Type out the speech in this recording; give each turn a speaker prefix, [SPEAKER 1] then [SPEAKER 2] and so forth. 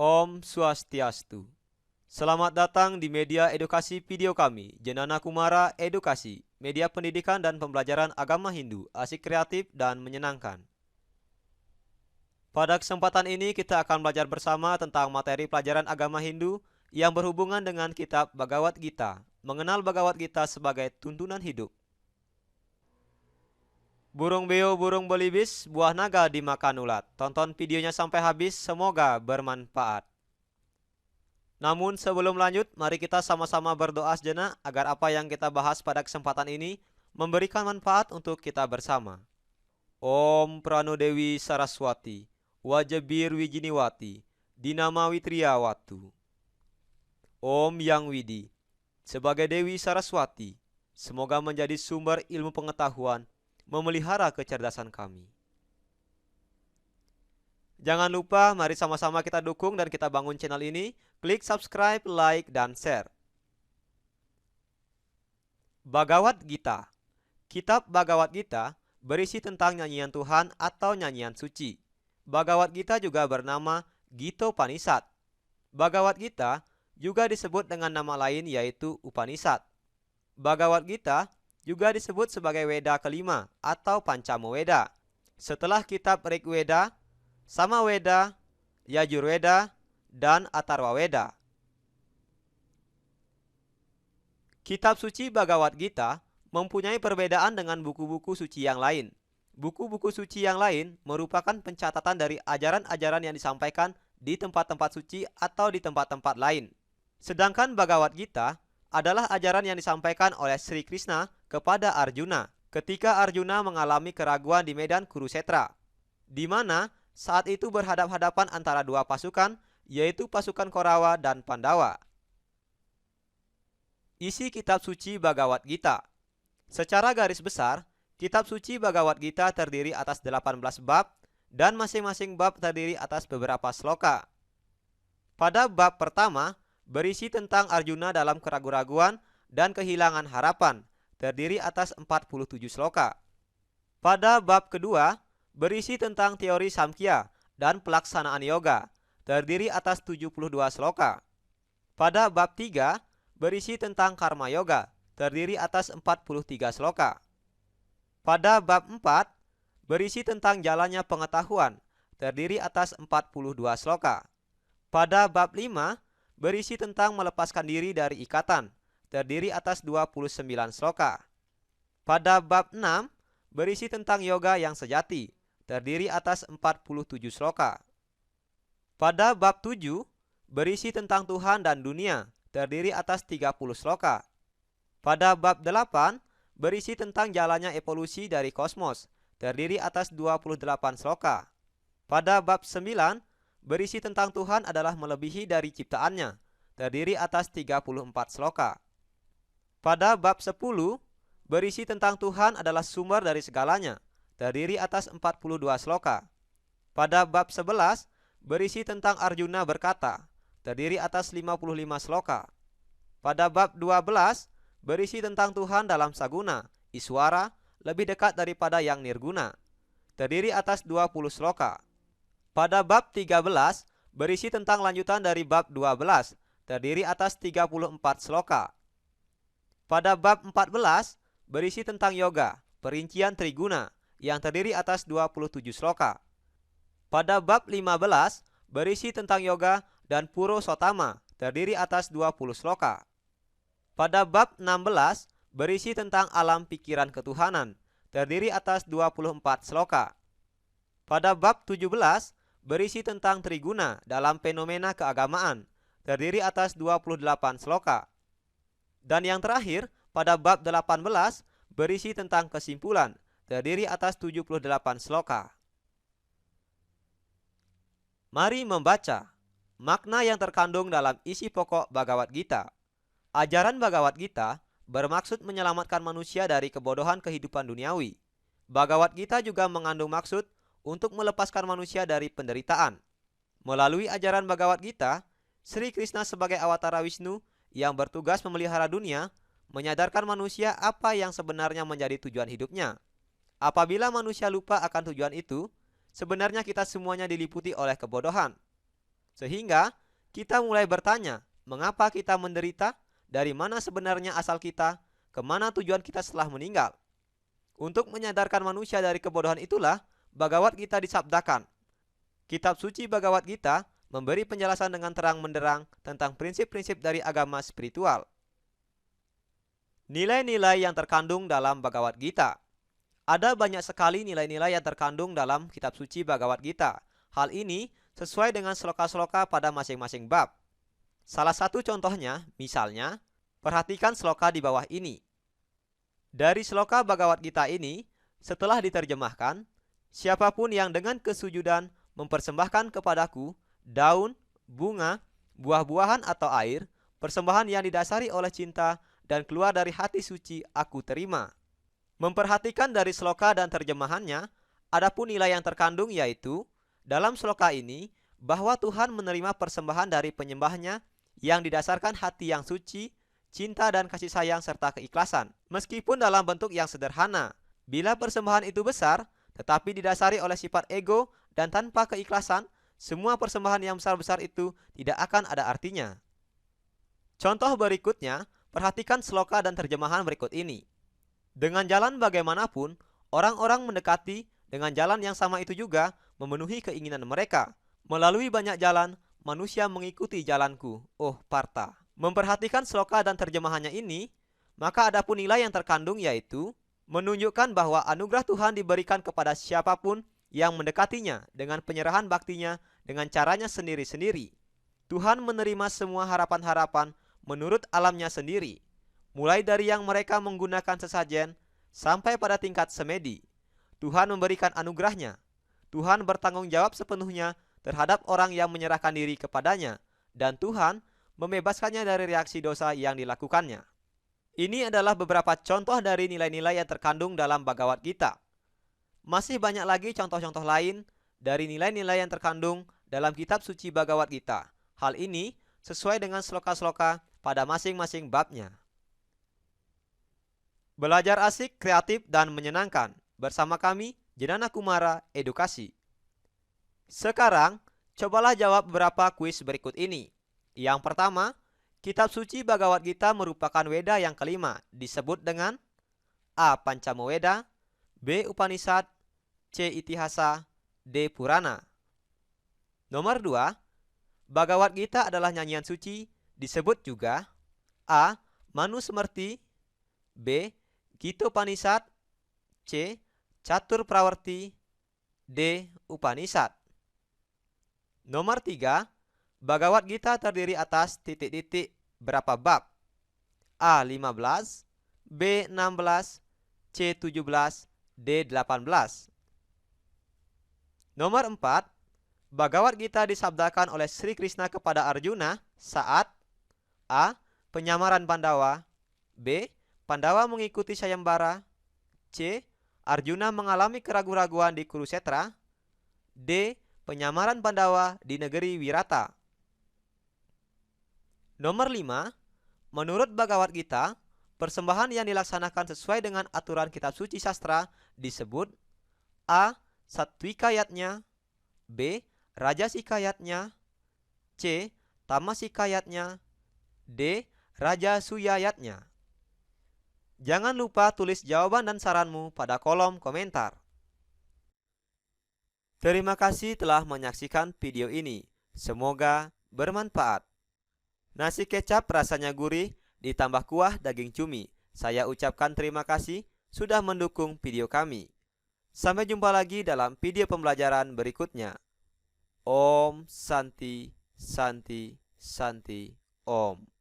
[SPEAKER 1] Om Swastiastu. Selamat datang di media edukasi video kami, Jenana Kumara Edukasi, media pendidikan dan pembelajaran agama Hindu, asik, kreatif, dan menyenangkan. Pada kesempatan ini kita akan belajar bersama tentang materi pelajaran agama Hindu yang berhubungan dengan kitab Bhagavad Gita, mengenal Bhagavad Gita sebagai tuntunan hidup. Burung beo, burung belibis, buah naga dimakan ulat. Tonton videonya sampai habis, semoga bermanfaat. Namun sebelum lanjut, mari kita sama-sama berdoa sejenak agar apa yang kita bahas pada kesempatan ini memberikan manfaat untuk kita bersama. Om Prano Dewi Saraswati, Wajabir Wijiniwati, Dinama Witriawatu. Om Yang Widi, sebagai Dewi Saraswati, semoga menjadi sumber ilmu pengetahuan, memelihara kecerdasan kami. Jangan lupa, mari sama-sama kita dukung dan kita bangun channel ini. Klik subscribe, like, dan share. Bhagavad Gita. Kitab Bhagavad Gita berisi tentang nyanyian Tuhan atau nyanyian suci. Bhagavad Gita juga bernama Gita Upanishad. Bhagavad Gita juga disebut dengan nama lain yaitu Upanishad. Bhagavad Gita juga disebut sebagai Weda kelima atau Pancamaweda. Setelah kitab Rigveda, Samaweda, Yajurveda, dan Atharvaveda. Kitab suci Bhagavad Gita mempunyai perbedaan dengan buku-buku suci yang lain. Buku-buku suci yang lain merupakan pencatatan dari ajaran-ajaran yang disampaikan di tempat-tempat suci atau di tempat-tempat lain. Sedangkan Bhagavad Gita adalah ajaran yang disampaikan oleh Sri Krishna kepada Arjuna ketika Arjuna mengalami keraguan di medan Kurukshetra, di mana saat itu berhadap-hadapan antara dua pasukan, yaitu pasukan Korawa dan Pandawa. Isi kitab suci Bhagavad Gita. Secara garis besar, kitab suci Bhagavad Gita terdiri atas 18 bab dan masing-masing bab terdiri atas beberapa sloka. Pada bab pertama, berisi tentang Arjuna dalam keraguan-raguan dan kehilangan harapan, terdiri atas 47 sloka. Pada bab kedua, berisi tentang teori Samkhya dan pelaksanaan yoga, terdiri atas 72 sloka. Pada bab 3, berisi tentang karma yoga, terdiri atas 43 sloka. Pada bab 4, berisi tentang jalannya pengetahuan, terdiri atas 42 sloka. Pada bab 5, berisi tentang melepaskan diri dari ikatan, terdiri atas 29 sloka. Pada bab 6, berisi tentang yoga yang sejati, terdiri atas 47 sloka. Pada bab 7, berisi tentang Tuhan dan dunia, terdiri atas 30 sloka. Pada bab 8, berisi tentang jalannya evolusi dari kosmos, terdiri atas 28 sloka. Pada bab 9, berisi tentang Tuhan adalah melebihi dari ciptaannya, terdiri atas 34 sloka. Pada bab 10, berisi tentang Tuhan adalah sumber dari segalanya, terdiri atas 42 sloka. Pada bab 11, berisi tentang Arjuna berkata, terdiri atas 55 sloka. Pada bab 12, berisi tentang Tuhan dalam Saguna, Iswara, lebih dekat daripada yang Nirguna, terdiri atas 20 sloka. Pada bab 13, berisi tentang lanjutan dari bab 12, terdiri atas 34 sloka. Pada bab 14, berisi tentang yoga, perincian Triguna, yang terdiri atas 27 sloka. Pada bab 15, berisi tentang yoga dan Purushotama, terdiri atas 20 sloka. Pada bab 16, berisi tentang alam pikiran ketuhanan, terdiri atas 24 sloka. Pada bab 17, berisi tentang Triguna dalam fenomena keagamaan, terdiri atas 28 sloka. Dan yang terakhir, pada bab 18, berisi tentang kesimpulan, terdiri atas 78 sloka. Mari membaca makna yang terkandung dalam isi pokok Bhagavad Gita. Ajaran Bhagavad Gita bermaksud menyelamatkan manusia dari kebodohan kehidupan duniawi. Bhagavad Gita juga mengandung maksud untuk melepaskan manusia dari penderitaan. Melalui ajaran Bhagavad Gita, Sri Krishna sebagai awatara Wisnu yang bertugas memelihara dunia, menyadarkan manusia apa yang sebenarnya menjadi tujuan hidupnya. Apabila manusia lupa akan tujuan itu, sebenarnya kita semuanya diliputi oleh kebodohan. Sehingga kita mulai bertanya, mengapa kita menderita, dari mana sebenarnya asal kita, kemana tujuan kita setelah meninggal. Untuk menyadarkan manusia dari kebodohan itulah Bhagavad Gita disabdakan. Kitab suci Bhagavad Gita memberi penjelasan dengan terang menderang tentang prinsip-prinsip dari agama spiritual. Nilai-nilai yang terkandung dalam Bhagavad Gita. Ada banyak sekali nilai-nilai yang terkandung dalam kitab suci Bhagavad Gita. Hal ini sesuai dengan sloka-sloka pada masing-masing bab. Salah satu contohnya, misalnya, perhatikan sloka di bawah ini. Dari sloka Bhagavad Gita ini, setelah diterjemahkan, siapapun yang dengan kesujudan mempersembahkan kepadaku daun, bunga, buah-buahan atau air, persembahan yang didasari oleh cinta dan keluar dari hati suci, aku terima. Memperhatikan dari sloka dan terjemahannya, adapun nilai yang terkandung yaitu, dalam sloka ini, bahwa Tuhan menerima persembahan dari penyembahnya yang didasarkan hati yang suci, cinta dan kasih sayang serta keikhlasan. Meskipun dalam bentuk yang sederhana, bila persembahan itu besar, tetapi didasari oleh sifat ego dan tanpa keikhlasan, semua persembahan yang besar-besar itu tidak akan ada artinya. Contoh berikutnya, perhatikan sloka dan terjemahan berikut ini. Dengan jalan bagaimanapun, orang-orang mendekati, dengan jalan yang sama itu juga memenuhi keinginan mereka. Melalui banyak jalan, manusia mengikuti jalanku, oh Partha. Memperhatikan sloka dan terjemahannya ini, maka adapun nilai yang terkandung yaitu menunjukkan bahwa anugerah Tuhan diberikan kepada siapapun yang mendekatinya dengan penyerahan baktinya dengan caranya sendiri-sendiri. Tuhan menerima semua harapan-harapan menurut alamnya sendiri, mulai dari yang mereka menggunakan sesajen sampai pada tingkat semedi. Tuhan memberikan anugerahnya. Tuhan bertanggung jawab sepenuhnya terhadap orang yang menyerahkan diri kepadanya, dan Tuhan membebaskannya dari reaksi dosa yang dilakukannya. Ini adalah beberapa contoh dari nilai-nilai yang terkandung dalam Bhagavad Gita. Masih banyak lagi contoh-contoh lain dari nilai-nilai yang terkandung dalam kitab suci Bhagavad Gita. Hal ini sesuai dengan sloka-sloka pada masing-masing babnya. Belajar asik, kreatif, dan menyenangkan. Bersama kami, Jenana Kumara Edukasi. Sekarang, cobalah jawab beberapa kuis berikut ini. Yang pertama, kitab suci Bhagavad Gita merupakan Weda yang kelima, disebut dengan A. Pancama Weda, B. Upanishad, C. Itihasa, D. Purana. Nomor 2, Bhagavad Gita adalah nyanyian suci, disebut juga A. Manu Smriti, B. Gita Upanishad, C. Catur Prawarti, D. Upanishad. Nomor 3, Bhagavad Gita terdiri atas titik-titik berapa bab? A. 15, B. 16, C. 17, D. 18. Nomor 4, Bhagavad Gita disabdakan oleh Sri Krishna kepada Arjuna saat A. Penyamaran Pandawa, B. Pandawa mengikuti Sayembara, C. Arjuna mengalami keraguan-raguan di Kurukshetra, D. Penyamaran Pandawa di negeri Wirata. Nomor 5, menurut Bhagavad Gita, persembahan yang dilaksanakan sesuai dengan aturan kitab suci sastra disebut A. Satwikayatnya, B. Rajasikayatnya, C. Tamasikayatnya, D. Rajasuyayatnya. Jangan lupa tulis jawaban dan saranmu pada kolom komentar. Terima kasih telah menyaksikan video ini. Semoga bermanfaat. Nasi kecap rasanya gurih, ditambah kuah daging cumi. Saya ucapkan terima kasih sudah mendukung video kami. Sampai jumpa lagi dalam video pembelajaran berikutnya. Om Santi Santi Santi Om.